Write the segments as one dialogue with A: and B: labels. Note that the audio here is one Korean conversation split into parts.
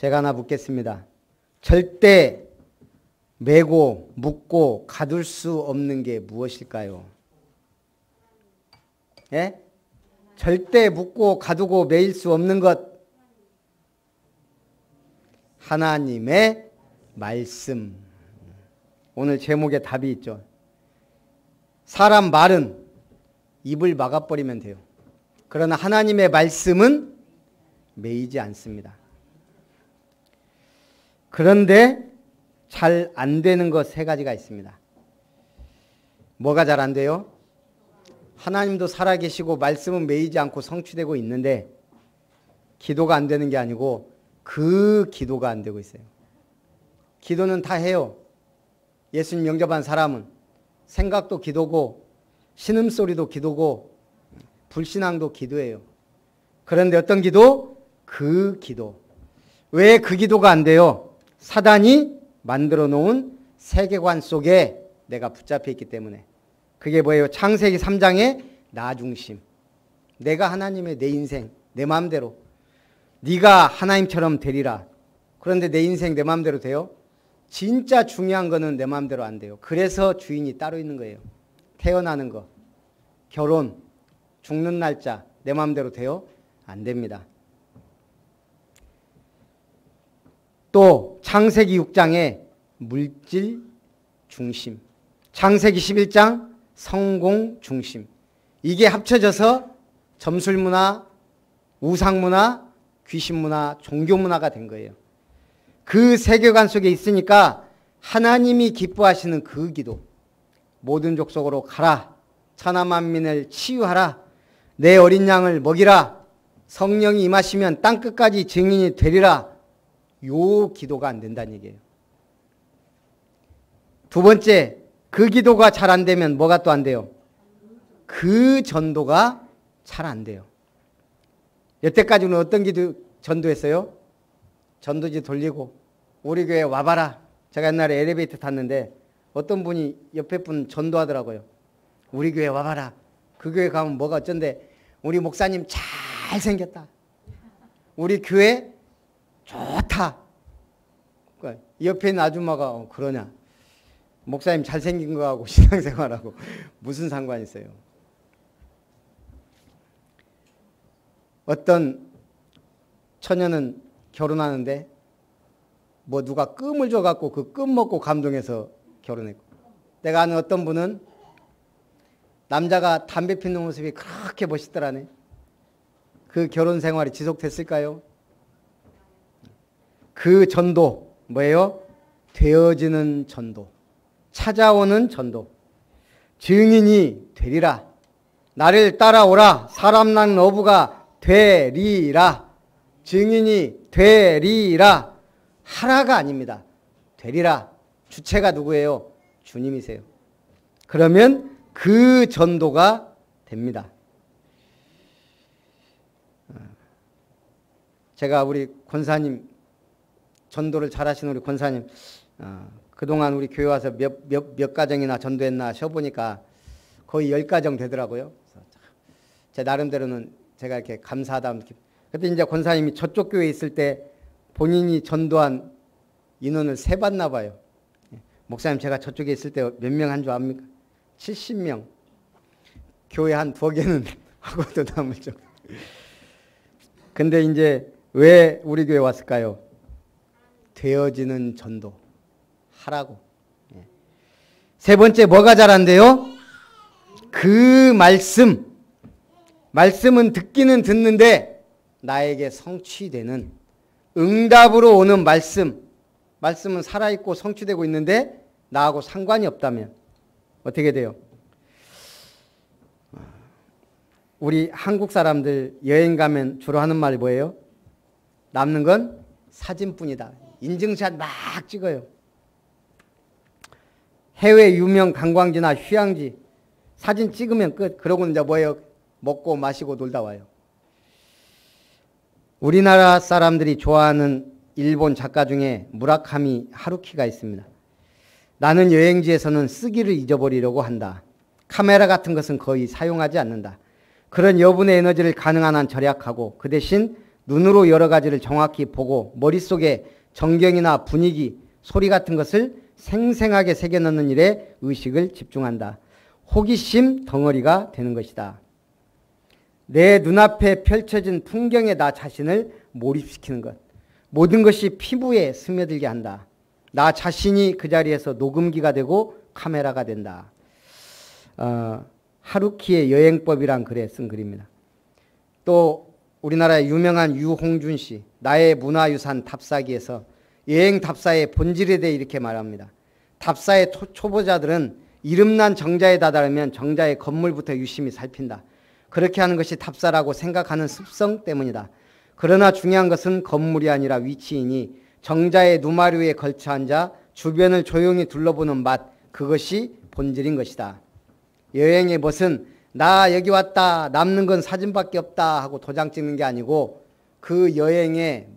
A: 제가 하나 묻겠습니다. 절대 메고 묶고 가둘 수 없는 게 무엇일까요? 예? 절대 묶고 가두고 매일 수 없는 것. 하나님의 말씀. 오늘 제목에 답이 있죠. 사람 말은 입을 막아버리면 돼요. 그러나 하나님의 말씀은 매이지 않습니다. 그런데 잘 안 되는 것 세 가지가 있습니다. 뭐가 잘 안 돼요? 하나님도 살아계시고 말씀은 매이지 않고 성취되고 있는데 기도가 안 되는 게 아니고 그 기도가 안 되고 있어요. 기도는 다 해요. 예수님 영접한 사람은 생각도 기도고 신음소리도 기도고 불신앙도 기도예요. 그런데 어떤 기도? 그 기도. 왜 그 기도가 안 돼요? 사단이 만들어 놓은 세계관 속에 내가 붙잡혀 있기 때문에. 그게 뭐예요? 창세기 3장의 나 중심. 내가 하나님의 내 인생, 내 마음대로. 네가 하나님처럼 되리라. 그런데 내 인생 내 마음대로 돼요? 진짜 중요한 거는 내 마음대로 안 돼요. 그래서 주인이 따로 있는 거예요. 태어나는 거, 결혼, 죽는 날짜 내 마음대로 돼요? 안 됩니다. 또 창세기 6장의 물질 중심, 창세기 11장 성공 중심. 이게 합쳐져서 점술문화, 우상문화, 귀신문화, 종교문화가 된 거예요. 그 세계관 속에 있으니까 하나님이 기뻐하시는 그 기도. 모든 족속으로 가라. 천하 만민을 치유하라. 내 어린 양을 먹이라. 성령이 임하시면 땅끝까지 증인이 되리라. 요 기도가 안 된다는 얘기예요. 두 번째, 그 기도가 잘 안 되면 뭐가 또 안 돼요? 그 전도가 잘 안 돼요. 여태까지는 어떤 기도 전도했어요? 전도지 돌리고 우리 교회 와봐라. 제가 옛날에 엘리베이터 탔는데 어떤 분이 옆에 분 전도하더라고요. 우리 교회 와봐라. 그 교회 가면 뭐가 어쩐데 우리 목사님 잘생겼다. 우리 교회 좋다. 그러니까 옆에 있는 아줌마가 그러냐. 목사님 잘생긴 거하고 신앙생활하고 무슨 상관이 있어요. 어떤 처녀는 결혼하는데 뭐 누가 끔을 줘갖고 그 끔 먹고 감동해서 결혼했고, 내가 아는 어떤 분은 남자가 담배 피는 모습이 그렇게 멋있더라네. 그 결혼 생활이 지속됐을까요? 그 전도 뭐예요? 되어지는 전도, 찾아오는 전도. 증인이 되리라. 나를 따라오라. 사람난 어부가 되리라. 증인이 되리라. 하라가 아닙니다. 되리라. 주체가 누구예요? 주님이세요. 그러면 그 전도가 됩니다. 제가 우리 권사님, 전도를 잘하시는 우리 권사님, 그동안 우리 교회 와서 몇 가정이나 전도했나 쉬어보니까 거의 10가정 되더라고요. 제 나름대로는 제가 이렇게 감사하다. 그때 이제 권사님이 저쪽 교회에 있을 때 본인이 전도한 인원을 세봤나 봐요. 목사님, 제가 저쪽에 있을 때 몇 명 한 줄 압니까? 70명. 교회 한 2개는 하고도 남을 정도. 근데 이제 왜 우리 교회 왔을까요? 되어지는 전도 하라고. 세 번째, 뭐가 잘 안 돼요? 그 말씀은 듣기는 듣는데 나에게 성취되는, 응답으로 오는 말씀은 살아있고 성취되고 있는데 나하고 상관이 없다면 어떻게 돼요? 우리 한국 사람들 여행 가면 주로 하는 말이 뭐예요? 남는 건 사진뿐이다. 인증샷 막 찍어요. 해외 유명 관광지나 휴양지 사진 찍으면 끝. 그러고 이제 뭐예요? 먹고 마시고 놀다 와요. 우리나라 사람들이 좋아하는 일본 작가 중에 무라카미 하루키가 있습니다. 나는 여행지에서는 쓰기를 잊어버리려고 한다. 카메라 같은 것은 거의 사용하지 않는다. 그런 여분의 에너지를 가능한 한 절약하고 그 대신 눈으로 여러 가지를 정확히 보고 머릿속에 정경이나 분위기, 소리 같은 것을 생생하게 새겨넣는 일에 의식을 집중한다. 호기심 덩어리가 되는 것이다. 내 눈앞에 펼쳐진 풍경에 나 자신을 몰입시키는 것. 모든 것이 피부에 스며들게 한다. 나 자신이 그 자리에서 녹음기가 되고 카메라가 된다. 하루키의 여행법이란 글에 쓴 글입니다. 또 우리나라의 유명한 유홍준 씨, 나의 문화유산 답사기에서 여행 답사의 본질에 대해 이렇게 말합니다. 답사의 초보자들은 이름난 정자에 다다르면 정자의 건물부터 유심히 살핀다. 그렇게 하는 것이 답사라고 생각하는 습성 때문이다. 그러나 중요한 것은 건물이 아니라 위치이니 정자의 누마류에 걸쳐 앉아 주변을 조용히 둘러보는 맛, 그것이 본질인 것이다. 여행의 멋은 나 여기 왔다, 남는 건 사진밖에 없다 하고 도장 찍는 게 아니고 그 여행의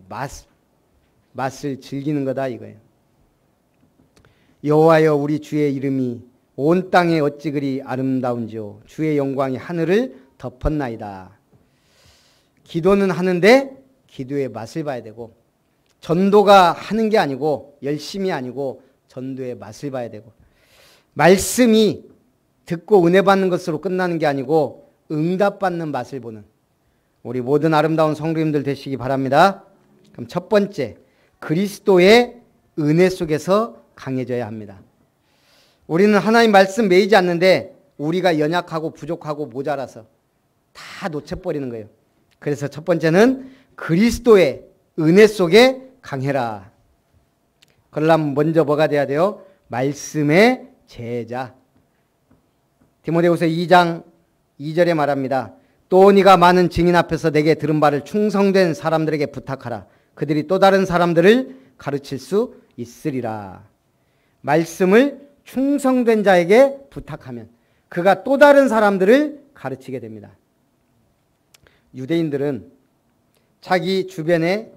A: 맛을 즐기는 거다 이거예요. 여호와여, 우리 주의 이름이 온 땅에 어찌 그리 아름다운지요. 주의 영광이 하늘을 덮었나이다. 기도는 하는데 기도의 맛을 봐야 되고, 전도가 하는 게 아니고 열심히 아니고 전도의 맛을 봐야 되고, 말씀이 듣고 은혜 받는 것으로 끝나는 게 아니고 응답받는 맛을 보는 우리 모든 아름다운 성도님들 되시기 바랍니다. 그럼 첫 번째, 그리스도의 은혜 속에서 강해져야 합니다. 우리는 하나님 말씀 매이지 않는데 우리가 연약하고 부족하고 모자라서 다 놓쳐버리는 거예요. 그래서 첫 번째는 그리스도의 은혜 속에 강해라. 그러려면 먼저 뭐가 돼야 돼요? 말씀의 제자. 디모데후서 2장 2절에 말합니다. 또 네가 많은 증인 앞에서 내게 들은 바를 충성된 사람들에게 부탁하라. 그들이 또 다른 사람들을 가르칠 수 있으리라. 말씀을 충성된 자에게 부탁하면 그가 또 다른 사람들을 가르치게 됩니다. 유대인들은 자기 주변에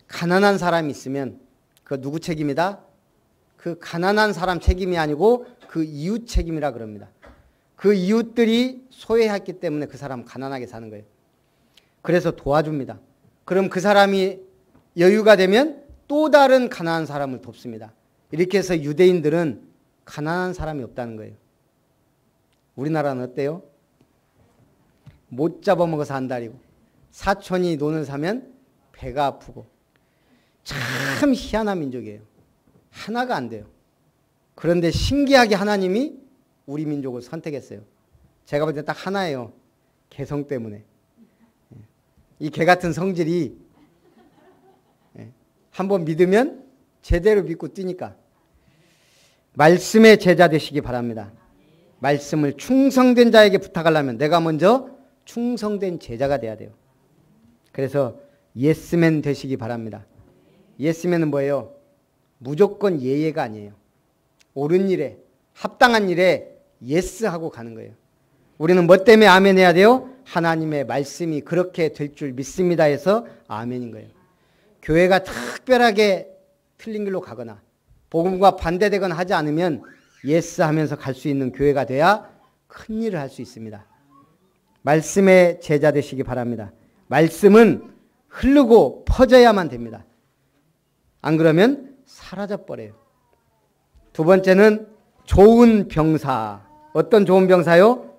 A: 가난한 사람이 있으면 그 누구 책임이다? 그 가난한 사람 책임이 아니고 그 이웃 책임이라 그럽니다. 그 이웃들이 소외했기 때문에 그 사람 가난하게 사는 거예요. 그래서 도와줍니다. 그럼 그 사람이 여유가 되면 또 다른 가난한 사람을 돕습니다. 이렇게 해서 유대인들은 가난한 사람이 없다는 거예요. 우리나라는 어때요? 못 잡아먹어서 안달이고, 사촌이 돈을 사면 배가 아프고, 참 희한한 민족이에요. 하나가 안 돼요. 그런데 신기하게 하나님이 우리 민족을 선택했어요. 제가 볼 때 딱 하나예요. 개성 때문에. 이 개 같은 성질이 한번 믿으면 제대로 믿고 뛰니까. 말씀의 제자 되시기 바랍니다. 말씀을 충성된 자에게 부탁하려면 내가 먼저 충성된 제자가 돼야 돼요. 그래서 예스맨 되시기 바랍니다. 예스맨은 뭐예요? 무조건 예예가 아니에요. 옳은 일에, 합당한 일에 예스하고 가는 거예요. 우리는 뭐 때문에 아멘 해야 돼요? 하나님의 말씀이 그렇게 될 줄 믿습니다 해서 아멘인 거예요. 교회가 특별하게 틀린 길로 가거나 복음과 반대되거나 하지 않으면 예스 하면서 갈 수 있는 교회가 돼야 큰 일을 할 수 있습니다. 말씀의 제자 되시기 바랍니다. 말씀은 흐르고 퍼져야만 됩니다. 안 그러면 사라져버려요. 두 번째는 좋은 병사. 어떤 좋은 병사요?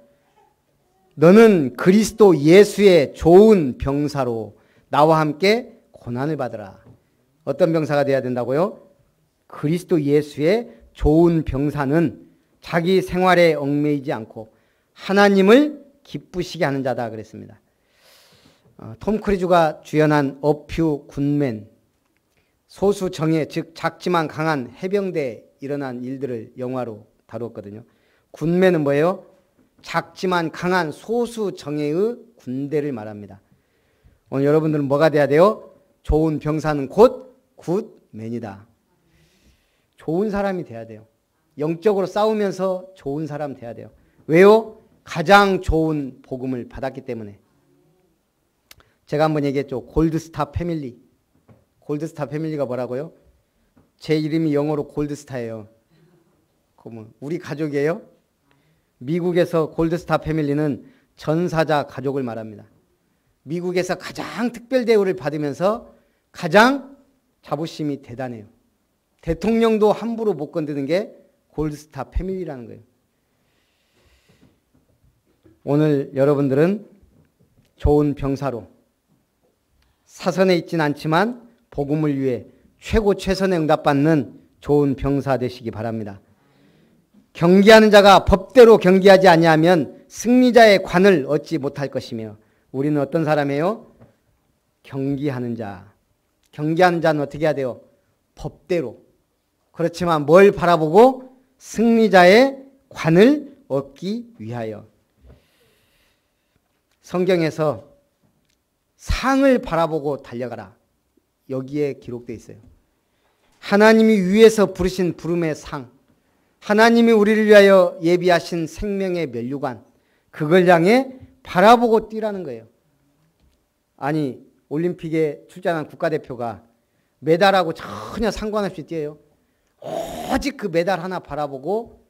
A: 너는 그리스도 예수의 좋은 병사로 나와 함께 고난을 받으라. 어떤 병사가 돼야 된다고요? 그리스도 예수의 좋은 병사는 자기 생활에 얽매이지 않고 하나님을 기쁘시게 하는 자다 그랬습니다. 톰 크루즈가 주연한 어퓨 굿맨, 소수 정예, 즉 작지만 강한 해병대에 일어난 일들을 영화로 다루었거든요. 굿맨은 뭐예요? 작지만 강한 소수 정예의 군대를 말합니다. 오늘 여러분들은 뭐가 돼야 돼요? 좋은 병사는 곧 굿맨이다. 좋은 사람이 돼야 돼요. 영적으로 싸우면서 좋은 사람 돼야 돼요. 왜요? 가장 좋은 복음을 받았기 때문에. 제가 한번 얘기했죠. 골드스타 패밀리. 골드스타 패밀리가 뭐라고요? 제 이름이 영어로 골드스타예요. 그러면 우리 가족이에요? 미국에서 골드스타 패밀리는 전사자 가족을 말합니다. 미국에서 가장 특별 대우를 받으면서 가장 자부심이 대단해요. 대통령도 함부로 못 건드는 게 골드스타 패밀리라는 거예요. 오늘 여러분들은 좋은 병사로 사선에 있진 않지만 복음을 위해 최고 최선의 응답받는 좋은 병사 되시기 바랍니다. 경기하는 자가 법대로 경기하지 아니하면 승리자의 관을 얻지 못할 것이며 우리는 어떤 사람이에요? 경기하는 자. 경기하는 자는 어떻게 해야 돼요? 법대로. 그렇지만 뭘 바라보고? 승리자의 관을 얻기 위하여. 성경에서 상을 바라보고 달려가라. 여기에 기록되어 있어요. 하나님이 위에서 부르신 부름의 상, 하나님이 우리를 위하여 예비하신 생명의 면류관, 그걸 향해 바라보고 뛰라는 거예요. 아니 올림픽에 출전한 국가대표가 메달하고 전혀 상관없이 뛰어요. 오직 그 메달 하나 바라보고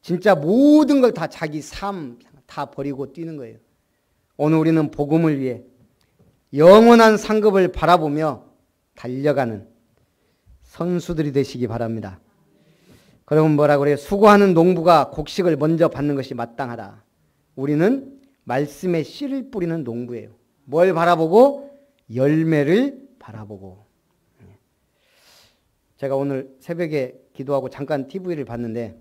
A: 진짜 모든 걸 다 자기 삶 다 버리고 뛰는 거예요. 오늘 우리는 복음을 위해 영원한 상급을 바라보며 달려가는 선수들이 되시기 바랍니다. 그러면 뭐라고 그래요? 수고하는 농부가 곡식을 먼저 받는 것이 마땅하다. 우리는 말씀의 씨를 뿌리는 농부예요. 뭘 바라보고? 열매를 바라보고. 제가 오늘 새벽에 기도하고 잠깐 TV를 봤는데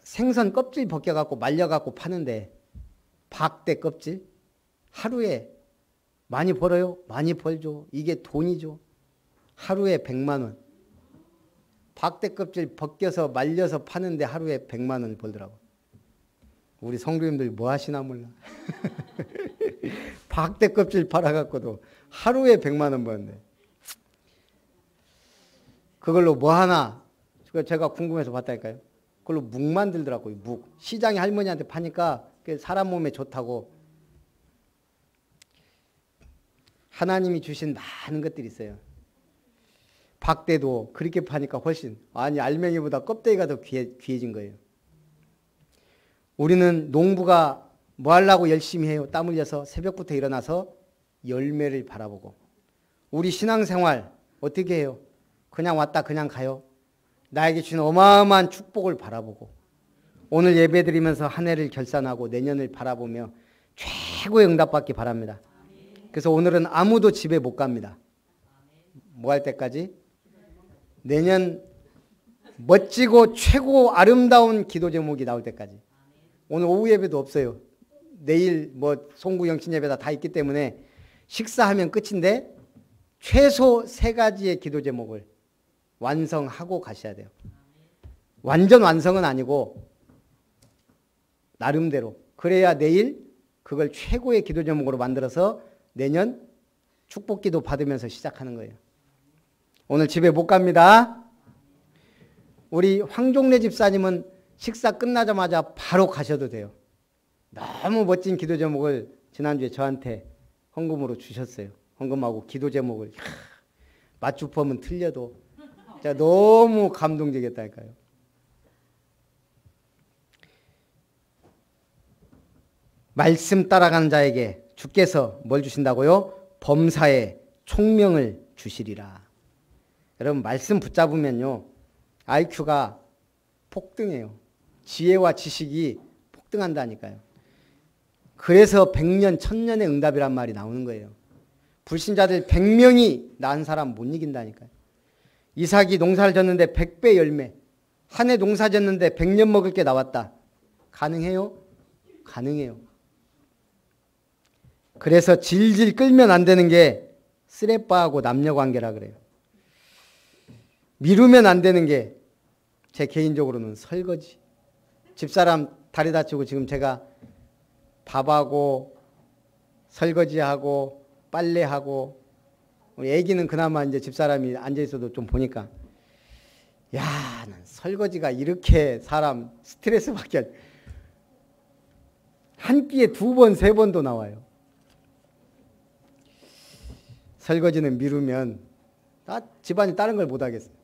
A: 생선 껍질 벗겨갖고 말려갖고 파는데 박대 껍질 하루에 많이 벌어요? 많이 벌죠. 이게 돈이죠. 하루에 100만 원. 박대 껍질 벗겨서 말려서 파는데 하루에 100만 원 벌더라고. 우리 성도님들 뭐 하시나 몰라. 박대 껍질 팔아갖고도 하루에 100만 원 버는데 그걸로 뭐 하나? 제가 궁금해서 봤다니까요. 그걸로 묵 만들더라고요. 묵. 시장에 할머니한테 파니까 사람 몸에 좋다고. 하나님이 주신 많은 것들이 있어요. 박대도 그렇게 파니까 훨씬, 아니 알맹이보다 껍데기가 더 귀해진 거예요. 우리는 농부가 뭐 하려고 열심히 해요? 땀 흘려서 새벽부터 일어나서 열매를 바라보고. 우리 신앙생활 어떻게 해요? 그냥 왔다 그냥 가요? 나에게 주신 어마어마한 축복을 바라보고 오늘 예배드리면서 한 해를 결산하고 내년을 바라보며 최고의 응답받기 바랍니다. 그래서 오늘은 아무도 집에 못 갑니다. 뭐 할 때까지? 내년 멋지고 최고 아름다운 기도 제목이 나올 때까지. 오늘 오후 예배도 없어요. 내일 뭐 송구 영신 예배다 다 있기 때문에 식사하면 끝인데 최소 3가지의 기도 제목을 완성하고 가셔야 돼요. 완전 완성은 아니고 나름대로. 그래야 내일 그걸 최고의 기도 제목으로 만들어서 내년 축복기도 받으면서 시작하는 거예요. 오늘 집에 못 갑니다. 우리 황종래 집사님은 식사 끝나자마자 바로 가셔도 돼요. 너무 멋진 기도 제목을 지난주에 저한테 헌금으로 주셨어요. 헌금하고 기도 제목을. 맞춤법은 틀려도 제가 너무 감동적이었다니까요. 말씀 따라가는 자에게 주께서 뭘 주신다고요? 범사의 총명을 주시리라. 여러분 말씀 붙잡으면요 IQ가 폭등해요. 지혜와 지식이 폭등한다니까요. 그래서 100년 1000년의 응답이란 말이 나오는 거예요. 불신자들 100명이 낳은 사람 못 이긴다니까요. 이삭이 농사를 졌는데 100배 열매, 한 해 농사 졌는데 100년 먹을 게 나왔다. 가능해요? 가능해요. 그래서 질질 끌면 안 되는 게 쓰레빠하고 남녀관계라 그래요. 미루면 안 되는 게 제 개인적으로는 설거지. 집사람 다리 다치고 지금 제가 밥하고 설거지하고 빨래하고 우리 애기는 그나마 이제 집사람이 앉아있어도 좀 보니까 야, 난 설거지가 이렇게 사람 스트레스 받게 한 끼에 2번, 3번도 나와요. 설거지는 미루면 집안이 다른 걸 못 하겠어요.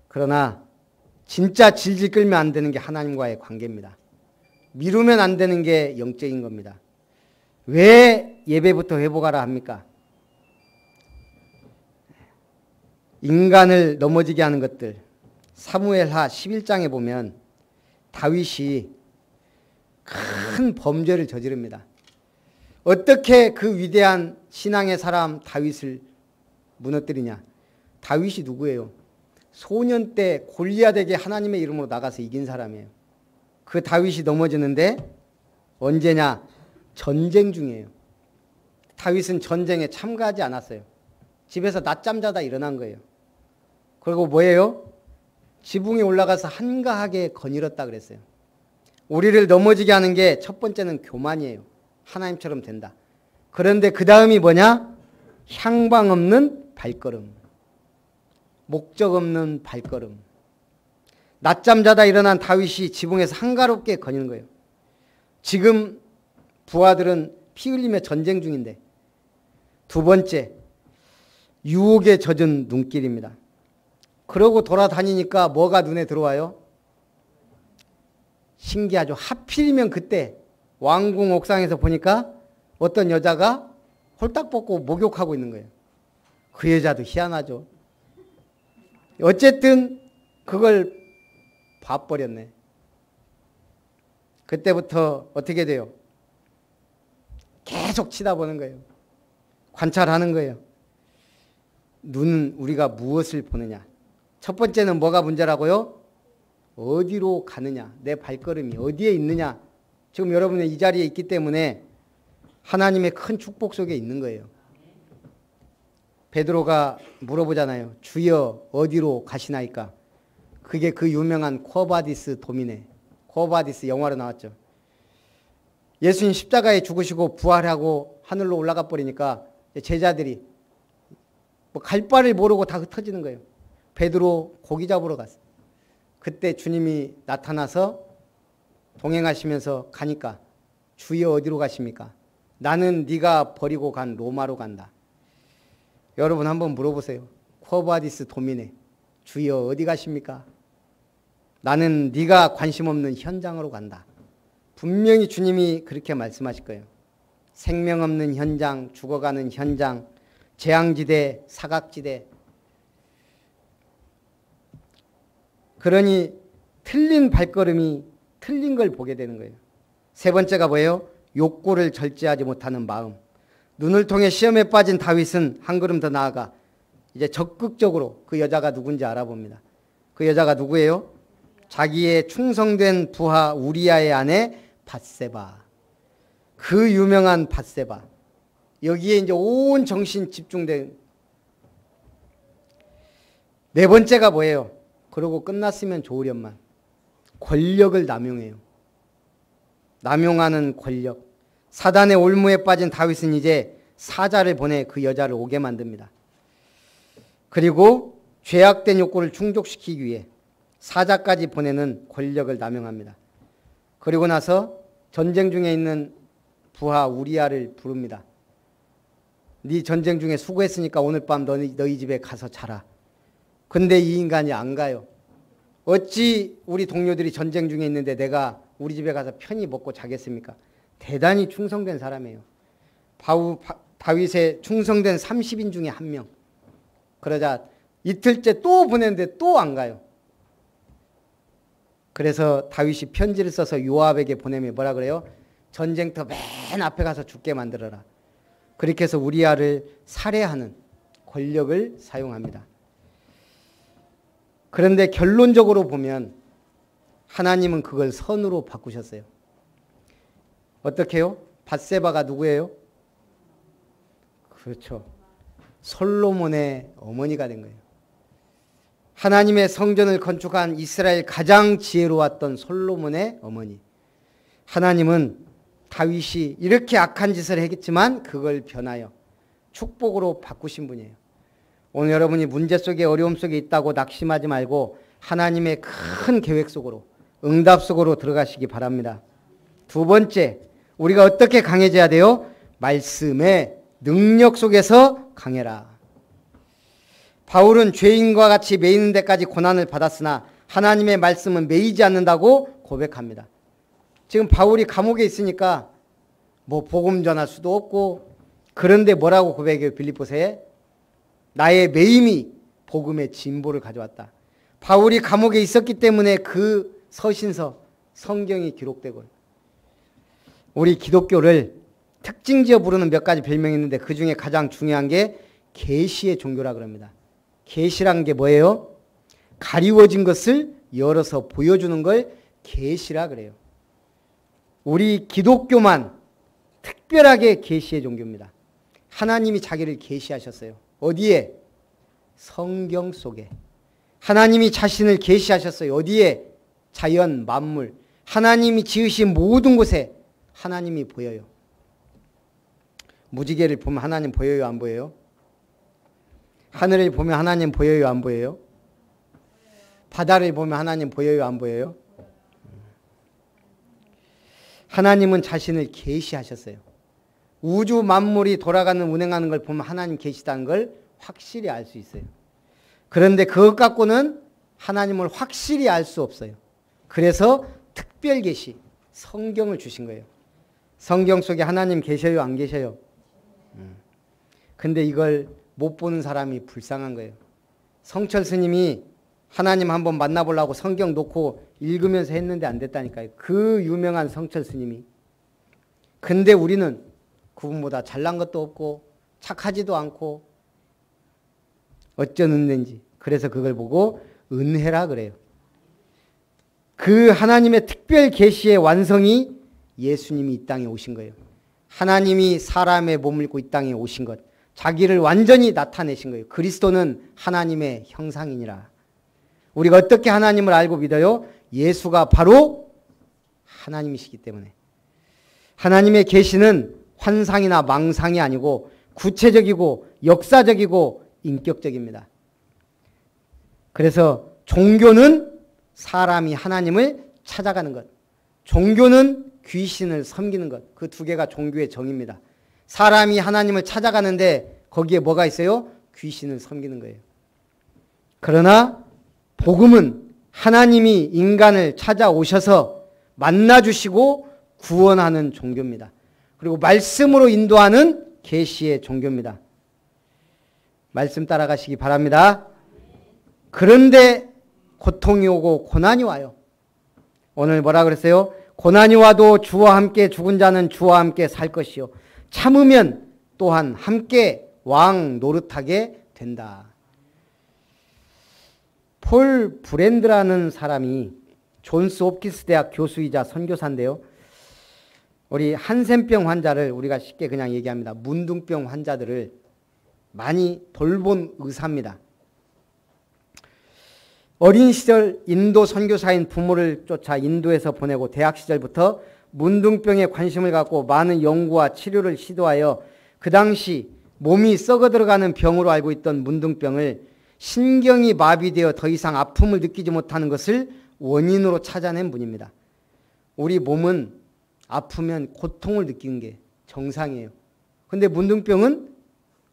A: 그러나 진짜 질질 끌면 안 되는 게 하나님과의 관계입니다. 미루면 안 되는 게 영적인 겁니다. 왜 예배부터 회복하라 합니까? 인간을 넘어지게 하는 것들. 사무엘하 11장에 보면 다윗이 큰 범죄를 저지릅니다. 어떻게 그 위대한 신앙의 사람 다윗을 무너뜨리냐? 다윗이 누구예요? 소년 때 골리앗에게 하나님의 이름으로 나가서 이긴 사람이에요. 그 다윗이 넘어지는데 언제냐? 전쟁 중이에요. 다윗은 전쟁에 참가하지 않았어요. 집에서 낮잠 자다 일어난 거예요. 그리고 뭐예요? 지붕에 올라가서 한가하게 거닐었다 그랬어요. 우리를 넘어지게 하는 게 첫 번째는 교만이에요. 하나님처럼 된다. 그런데 그 다음이 뭐냐? 향방 없는 발걸음. 목적 없는 발걸음. 낮잠 자다 일어난 다윗이 지붕에서 한가롭게 거니는 거예요. 지금 부하들은 피 흘리며 전쟁 중인데. 두 번째, 유혹에 젖은 눈길입니다. 그러고 돌아다니니까 뭐가 눈에 들어와요? 신기하죠. 하필이면 그때 왕궁 옥상에서 보니까 어떤 여자가 홀딱 벗고 목욕하고 있는 거예요. 그 여자도 희한하죠. 어쨌든 그걸 봐버렸네. 그때부터 어떻게 돼요? 계속 치다보는 거예요. 관찰하는 거예요. 눈은 우리가 무엇을 보느냐. 첫 번째는 뭐가 문제라고요? 어디로 가느냐. 내 발걸음이 어디에 있느냐. 지금 여러분이 이 자리에 있기 때문에 하나님의 큰 축복 속에 있는 거예요. 베드로가 물어보잖아요. 주여 어디로 가시나이까? 그게 그 유명한 쿼바디스 도미네. 쿼바디스 영화로 나왔죠. 예수님 십자가에 죽으시고 부활하고 하늘로 올라가 버리니까 제자들이 갈 바를 모르고 다 흩어지는 거예요. 베드로 고기 잡으러 갔어요. 그때 주님이 나타나서 동행하시면서 가니까 주여 어디로 가십니까? 나는 네가 버리고 간 로마로 간다. 여러분 한번 물어보세요. 쿼바디스 도미네. 주여 어디 가십니까? 나는 네가 관심 없는 현장으로 간다. 분명히 주님이 그렇게 말씀하실 거예요. 생명 없는 현장, 죽어가는 현장, 재앙지대, 사각지대. 그러니 틀린 발걸음이 틀린 걸 보게 되는 거예요. 세 번째가 뭐예요? 욕구를 절제하지 못하는 마음. 눈을 통해 시험에 빠진 다윗은 한 걸음 더 나아가 이제 적극적으로 그 여자가 누군지 알아봅니다. 그 여자가 누구예요? 자기의 충성된 부하 우리아의 아내 밧세바. 그 유명한 밧세바. 여기에 이제 온 정신 집중된. 네 번째가 뭐예요? 그러고 끝났으면 좋으련만. 권력을 남용해요. 남용하는 권력. 사단의 올무에 빠진 다윗은 이제 사자를 보내 그 여자를 오게 만듭니다. 그리고 죄악된 욕구를 충족시키기 위해 사자까지 보내는 권력을 남용합니다. 그리고 나서 전쟁 중에 있는 부하 우리아를 부릅니다. 네 전쟁 중에 수고했으니까 오늘 밤 너희 집에 가서 자라. 근데 이 인간이 안 가요. 어찌 우리 동료들이 전쟁 중에 있는데 내가 우리 집에 가서 편히 먹고 자겠습니까? 대단히 충성된 사람이에요. 다윗의 충성된 30인 중에 한 명. 그러자 이틀째 또 보냈는데 또 안 가요. 그래서 다윗이 편지를 써서 요압에게 보내면 뭐라 그래요? 전쟁터 맨 앞에 가서 죽게 만들어라. 그렇게 해서 우리아를 살해하는 권력을 사용합니다. 그런데 결론적으로 보면 하나님은 그걸 선으로 바꾸셨어요. 어떻게 해요? 밧세바가 누구예요? 그렇죠. 솔로몬의 어머니가 된 거예요. 하나님의 성전을 건축한 이스라엘 가장 지혜로웠던 솔로몬의 어머니. 하나님은 다윗이 이렇게 악한 짓을 했지만 그걸 변하여 축복으로 바꾸신 분이에요. 오늘 여러분이 문제 속에 어려움 속에 있다고 낙심하지 말고 하나님의 큰 계획 속으로 응답 속으로 들어가시기 바랍니다. 두 번째, 우리가 어떻게 강해져야 돼요? 말씀의 능력 속에서 강해라. 바울은 죄인과 같이 매이는 데까지 고난을 받았으나 하나님의 말씀은 매이지 않는다고 고백합니다. 지금 바울이 감옥에 있으니까 뭐 복음 전할 수도 없고, 그런데 뭐라고 고백해요? 빌립보서에 나의 매임이 복음의 진보를 가져왔다. 바울이 감옥에 있었기 때문에 그 서신서 성경이 기록되고, 우리 기독교를 특징지어 부르는 몇 가지 별명이 있는데 그 중에 가장 중요한 게 계시의 종교라 그럽니다. 계시란 게 뭐예요? 가리워진 것을 열어서 보여주는 걸 계시라 그래요. 우리 기독교만 특별하게 계시의 종교입니다. 하나님이 자기를 계시하셨어요. 어디에? 성경 속에. 하나님이 자신을 계시하셨어요. 어디에? 자연, 만물. 하나님이 지으신 모든 곳에 하나님이 보여요. 무지개를 보면 하나님 보여요, 안 보여요? 하늘을 보면 하나님 보여요, 안 보여요? 바다를 보면 하나님 보여요, 안 보여요? 하나님은 자신을 계시하셨어요. 우주 만물이 돌아가는 운행하는 걸 보면 하나님 계시다는 걸 확실히 알 수 있어요. 그런데 그것 갖고는 하나님을 확실히 알 수 없어요. 그래서 특별 계시, 성경을 주신 거예요. 성경 속에 하나님 계셔요, 안 계셔요? 근데 이걸 못 보는 사람이 불쌍한 거예요. 성철 스님이 하나님 한번 만나보려고 성경 놓고 읽으면서 했는데 안 됐다니까요. 그 유명한 성철 스님이. 근데 우리는 그분보다 잘난 것도 없고 착하지도 않고 어쩐 은혜인지. 그래서 그걸 보고 은혜라 그래요. 그 하나님의 특별 계시의 완성이 예수님이 이 땅에 오신 거예요. 하나님이 사람의 몸을 입고 이 땅에 오신 것, 자기를 완전히 나타내신 거예요. 그리스도는 하나님의 형상이니라. 우리가 어떻게 하나님을 알고 믿어요? 예수가 바로 하나님이시기 때문에. 하나님의 계시는 환상이나 망상이 아니고 구체적이고 역사적이고 인격적입니다. 그래서 종교는 사람이 하나님을 찾아가는 것, 종교는 귀신을 섬기는 것, 그 두 개가 종교의 정의입니다. 사람이 하나님을 찾아가는데 거기에 뭐가 있어요? 귀신을 섬기는 거예요. 그러나 복음은 하나님이 인간을 찾아오셔서 만나주시고 구원하는 종교입니다. 그리고 말씀으로 인도하는 계시의 종교입니다. 말씀 따라가시기 바랍니다. 그런데 고통이 오고 고난이 와요. 오늘 뭐라 그랬어요? 고난이 와도 주와 함께 죽은 자는 주와 함께 살 것이요 참으면 또한 함께 왕 노릇하게 된다. 폴 브랜드라는 사람이 존스 홉킨스 대학 교수이자 선교사인데요. 우리 한센병 환자를, 우리가 쉽게 그냥 얘기합니다. 문둥병 환자들을 많이 돌본 의사입니다. 어린 시절 인도 선교사인 부모를 쫓아 인도에서 보내고 대학 시절부터 문둥병에 관심을 갖고 많은 연구와 치료를 시도하여 그 당시 몸이 썩어 들어가는 병으로 알고 있던 문둥병을 신경이 마비되어 더 이상 아픔을 느끼지 못하는 것을 원인으로 찾아낸 분입니다. 우리 몸은 아프면 고통을 느끼는 게 정상이에요. 그런데 문둥병은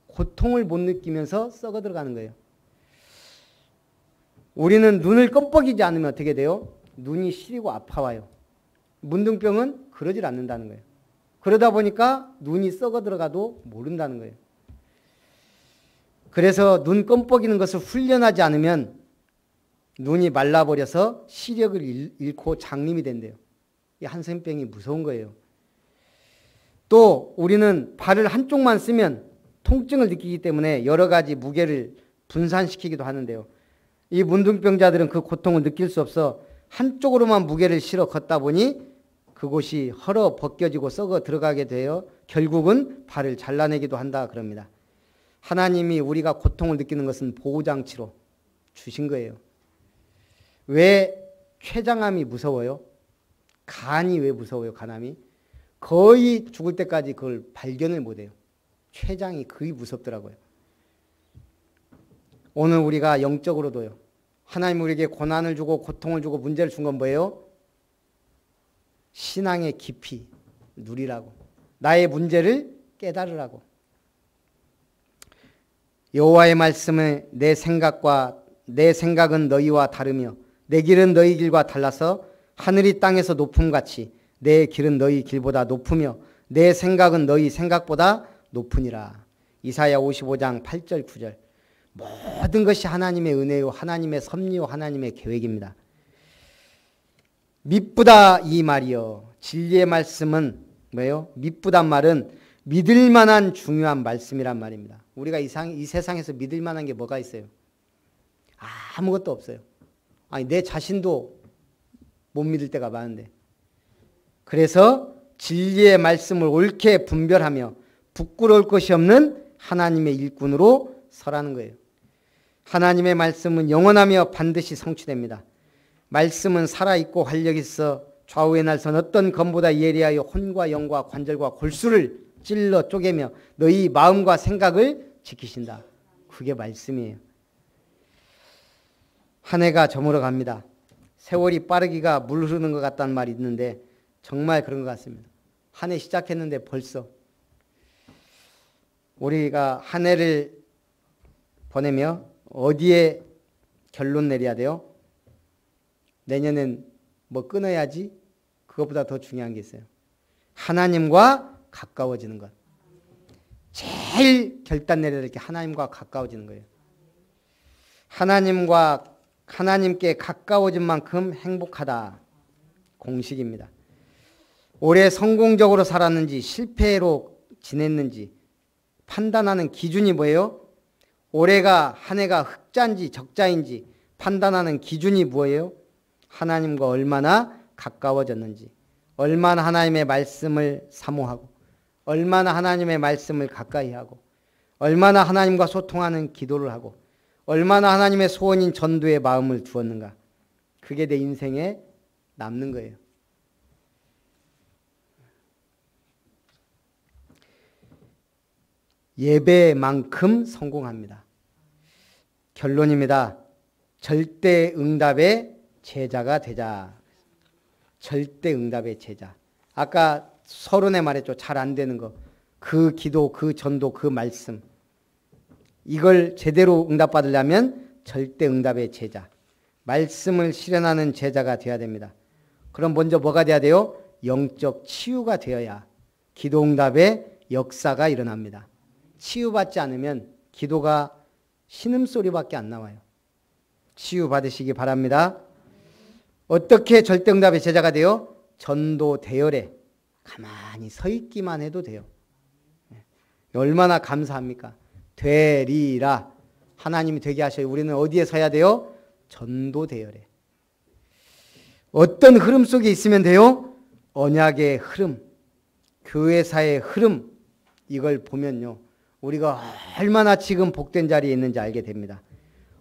A: 고통을 못 느끼면서 썩어 들어가는 거예요. 우리는 눈을 껌뻑이지 않으면 어떻게 돼요? 눈이 시리고 아파와요. 문둥병은 그러질 않는다는 거예요. 그러다 보니까 눈이 썩어 들어가도 모른다는 거예요. 그래서 눈 껌뻑이는 것을 훈련하지 않으면 눈이 말라버려서 시력을 잃고 장님이 된대요. 이 한센병이 무서운 거예요. 또 우리는 발을 한쪽만 쓰면 통증을 느끼기 때문에 여러 가지 무게를 분산시키기도 하는데요. 이 문둥병자들은 그 고통을 느낄 수 없어 한쪽으로만 무게를 실어 걷다 보니 그곳이 헐어 벗겨지고 썩어 들어가게 되어 결국은 발을 잘라내기도 한다 그럽니다. 하나님이 우리가 고통을 느끼는 것은 보호장치로 주신 거예요. 왜 췌장암이 무서워요? 간이 왜 무서워요? 간암이? 거의 죽을 때까지 그걸 발견을 못해요. 췌장이 거의 무섭더라고요. 오늘 우리가 영적으로도요. 하나님 우리에게 고난을 주고 고통을 주고 문제를 준 건 뭐예요? 신앙의 깊이 누리라고. 나의 문제를 깨달으라고. 여호와의 말씀에 내 생각은 너희와 다르며 내 길은 너희 길과 달라서 하늘이 땅에서 높음같이 내 길은 너희 길보다 높으며 내 생각은 너희 생각보다 높으니라. 이사야 55장 8절 9절. 모든 것이 하나님의 은혜요 하나님의 섭리요 하나님의 계획입니다. 미쁘다 이 말이요. 진리의 말씀은 뭐예요? 미쁘단 말은 믿을 만한 중요한 말씀이란 말입니다. 우리가 이 세상에서 믿을 만한 게 뭐가 있어요? 아무것도 없어요. 아니 내 자신도 못 믿을 때가 많은데. 그래서 진리의 말씀을 옳게 분별하며 부끄러울 것이 없는 하나님의 일꾼으로 서라는 거예요. 하나님의 말씀은 영원하며 반드시 성취됩니다. 말씀은 살아있고 활력이 있어 좌우의 날선 어떤 검보다 예리하여 혼과 영과 관절과 골수를 찔러 쪼개며 너희 마음과 생각을 지키신다. 그게 말씀이에요. 한 해가 저물어 갑니다. 세월이 빠르기가 물 흐르는 것 같다는 말이 있는데 정말 그런 것 같습니다. 한 해 시작했는데 벌써 우리가 한 해를 보내며 어디에 결론 내려야 돼요? 내년엔 뭐 끊어야지? 그것보다 더 중요한 게 있어요. 하나님과 가까워지는 것. 제일 결단 내려야 될 게 하나님과 가까워지는 거예요. 하나님께 가까워진 만큼 행복하다. 공식입니다. 올해 성공적으로 살았는지 실패로 지냈는지 판단하는 기준이 뭐예요? 올해가 한 해가 흑자인지 적자인지 판단하는 기준이 뭐예요? 하나님과 얼마나 가까워졌는지, 얼마나 하나님의 말씀을 사모하고, 얼마나 하나님의 말씀을 가까이 하고, 얼마나 하나님과 소통하는 기도를 하고, 얼마나 하나님의 소원인 전도에 마음을 두었는가. 그게 내 인생에 남는 거예요. 예배만큼 성공합니다. 결론입니다. 절대 응답의 제자가 되자. 절대 응답의 제자. 아까 서론에 말했죠. 잘 안 되는 거. 그 기도, 그 전도, 그 말씀. 이걸 제대로 응답받으려면 절대 응답의 제자. 말씀을 실현하는 제자가 되어야 됩니다. 그럼 먼저 뭐가 돼야 돼요? 영적 치유가 되어야 기도 응답의 역사가 일어납니다. 치유받지 않으면 기도가 신음소리밖에 안 나와요. 치유받으시기 바랍니다. 어떻게 절대응답의 제자가 돼요? 전도 대열에 가만히 서 있기만 해도 돼요. 얼마나 감사합니까? 되리라. 하나님이 되게 하셔요. 우리는 어디에 서야 돼요? 전도 대열에. 어떤 흐름 속에 있으면 돼요? 언약의 흐름, 교회사의 흐름. 이걸 보면요, 우리가 얼마나 지금 복된 자리에 있는지 알게 됩니다.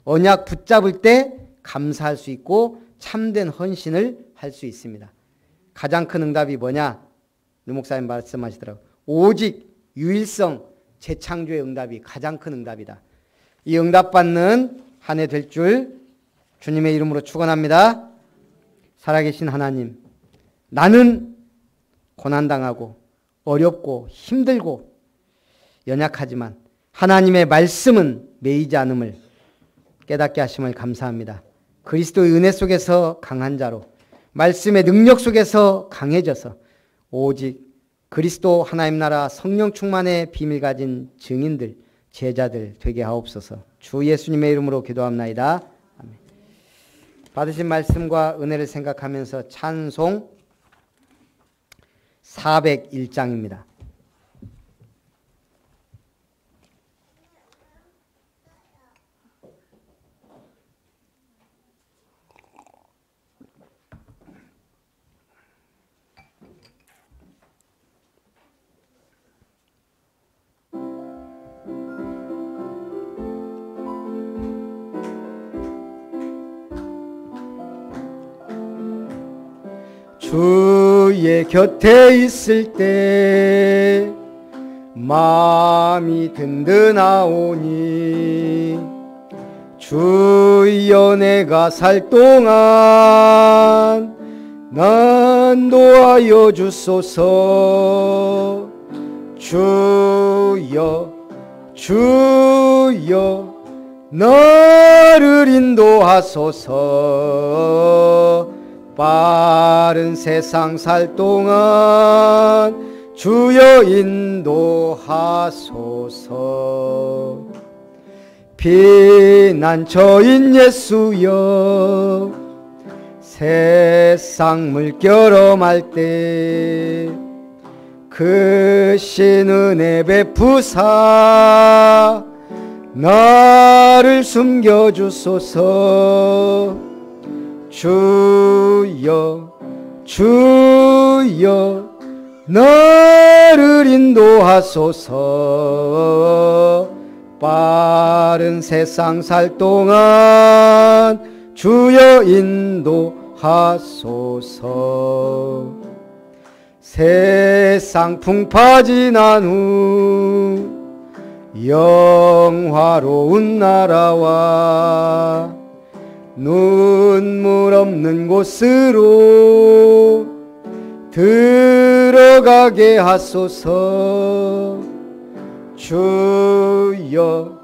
A: 언약 붙잡을 때 감사할 수 있고 참된 헌신을 할 수 있습니다. 가장 큰 응답이 뭐냐? 류 목사님 말씀하시더라고요. 오직 유일성 재창조의 응답이 가장 큰 응답이다. 이 응답받는 한 해 될 줄 주님의 이름으로 축원합니다. 살아계신 하나님, 나는 고난당하고 어렵고 힘들고 연약하지만 하나님의 말씀은 매이지 않음을 깨닫게 하심을 감사합니다. 그리스도의 은혜 속에서 강한 자로, 말씀의 능력 속에서 강해져서 오직 그리스도 하나님 나라 성령 충만의 비밀 가진 증인들, 제자들 되게 하옵소서. 주 예수님의 이름으로 기도합나이다. 아멘. 받으신 말씀과 은혜를 생각하면서 찬송 401장입니다. 주의 곁에 있을 때 마음이 든든하오니 주여 내가 살 동안 난 도와여 주소서. 주여 주여 너를 인도하소서. 빠른 세상 살 동안 주여 인도하소서. 피난처인 예수여, 세상 물결엄할 때 크신 은혜 베푸사 나를 숨겨주소서. 주여 주여 나를 인도하소서. 빠른 세상 살 동안 주여 인도하소서. 세상 풍파 지난 후 영화로운 나라와 눈물 없는 곳으로 들어가게 하소서. 주여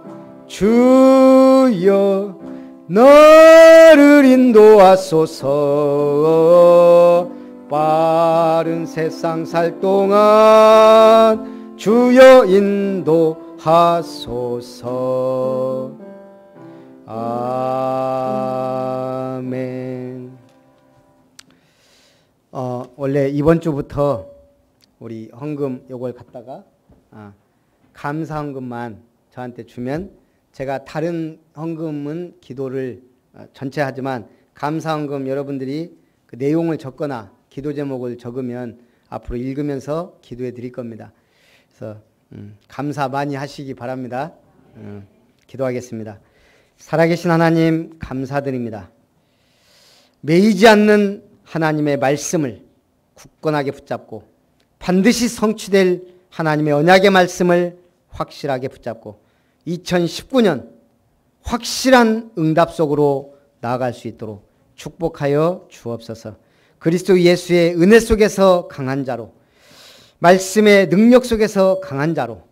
A: 주여 너를 인도하소서. 빠른 세상 살 동안 주여 인도하소서. 아멘. 원래 이번 주부터 우리 헌금 요걸 갖다가 감사 헌금만 저한테 주면 제가 다른 헌금은 기도를 전체 하지만 감사 헌금 여러분들이 그 내용을 적거나 기도 제목을 적으면 앞으로 읽으면서 기도해 드릴 겁니다. 그래서 감사 많이 하시기 바랍니다. 기도하겠습니다. 살아계신 하나님 감사드립니다. 매이지 않는 하나님의 말씀을 굳건하게 붙잡고 반드시 성취될 하나님의 언약의 말씀을 확실하게 붙잡고 2019년 확실한 응답 속으로 나아갈 수 있도록 축복하여 주옵소서. 그리스도 예수의 은혜 속에서 강한 자로, 말씀의 능력 속에서 강한 자로,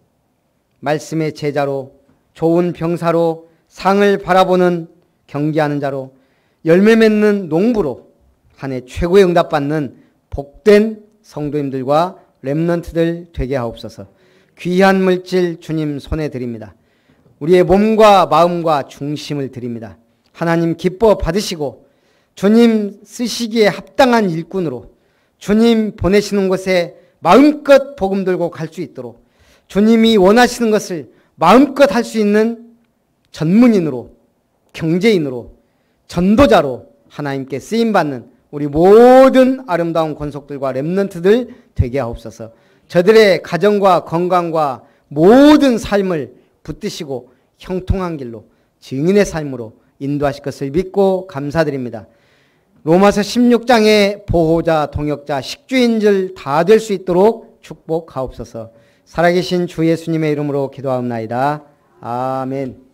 A: 말씀의 제자로, 좋은 병사로, 상을 바라보는 경계하는 자로, 열매 맺는 농부로 한 해 최고의 응답받는 복된 성도님들과 렘넌트들 되게 하옵소서. 귀한 물질 주님 손에 드립니다. 우리의 몸과 마음과 중심을 드립니다. 하나님 기뻐 받으시고 주님 쓰시기에 합당한 일꾼으로 주님 보내시는 곳에 마음껏 복음 들고 갈 수 있도록 주님이 원하시는 것을 마음껏 할 수 있는 전문인으로, 경제인으로, 전도자로 하나님께 쓰임받는 우리 모든 아름다운 권속들과 렘넌트들 되게 하옵소서. 저들의 가정과 건강과 모든 삶을 붙드시고 형통한 길로 증인의 삶으로 인도하실 것을 믿고 감사드립니다. 로마서 16장의 보호자, 동역자, 식주인들 다 될 수 있도록 축복하옵소서. 살아계신 주 예수님의 이름으로 기도하옵나이다. 아멘.